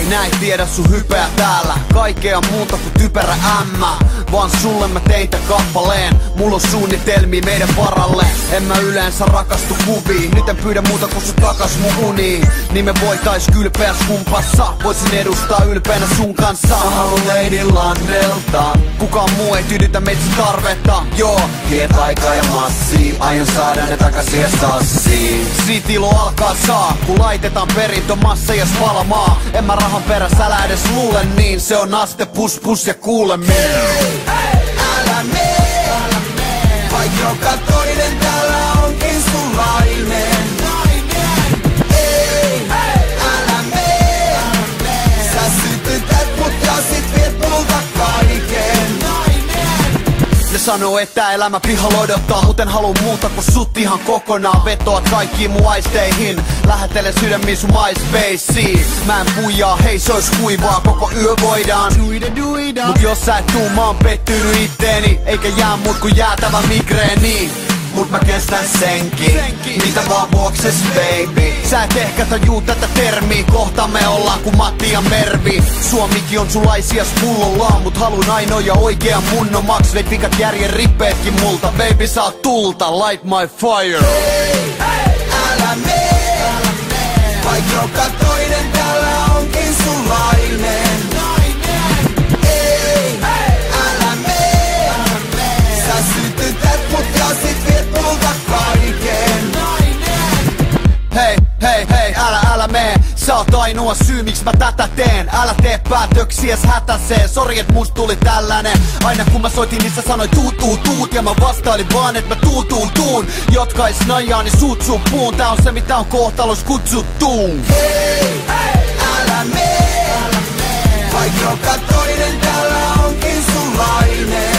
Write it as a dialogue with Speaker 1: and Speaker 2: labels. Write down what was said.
Speaker 1: näin tiedä sun hypeä täällä. Kaikkea muuta kuin typerä ämmä, vaan sulle mä tein tän kappaleen. Mulla on suunnitelmia meidän varalle. En mä yleensä rakastu kuviin. Nyt en pyydä muuta kuin sun takas mun uniin. Niin me voitais kylpeä skumpassa. Voisin edustaa ylpeänä sun kanssa. Mä haluun Lady Landelta. Kukaan muu ei tyydytä meitä tarvetta. Joo, tiet aikaa ja massia. Aion saada ne takaisin ja sassiin. Siitä ilo alkaa saa, kun laitetaan perintömassa ja palamaa. En mä rahan perässä älä edes luule niin. Se on aste pus pus ja kuulemmin.
Speaker 2: Älä mee, vaik joka toinen täällä onkin sunlainen. Ei, älä mee, sä sytytät mut ja sit viet multa kaiken.
Speaker 1: Ne sanoo, että elämä pihalla odottaa, mut en haluu muuta kuin sut ihan kokonaan. Vetoat kaikkiin mun aisteihin, lähettele sydämiin sun MySpaceen. Mä en puijaa, hei se ois kuivaa, koko yö voidaan. Mut jos sä et tuu, mä oon pettynyt itteeni. Eikä jää mut kun jäätävä migreeni. Mut mä kestän senkin, mitä vaan vuokses baby. Sä et ehkä tajuu tätä termiä, kohta me ollaan ku Matti ja Mervi. Suomikin on sulaisias pullollaan, mut haluun ainoa ja oikean munnon. Maks veit vikat järjen rippeetkin multa, baby saa tulta, light my fire.
Speaker 2: Ei, älä mee, vaik joka toinen täällä onkin sunlainen. Ei, älä mee, sä sytytät mut ja sit viet multa kaiken.
Speaker 1: Hei, hei, hei, älä mee. Sä oot ainoa syy miksi mä tätä teen. Älä tee päätöksiäs hätäsee. Sori et must tuli tällainen. Aina kun mä soitin niin sä sanoit tuut. Ja mä vastailin vaan et mä tuun. Jotkais najaa niin suut sun puun. Tää on se mitä on kohtalos kutsuttuun.
Speaker 2: Hei, älä mee, vaik joka toinen täällä onkin sunlainen.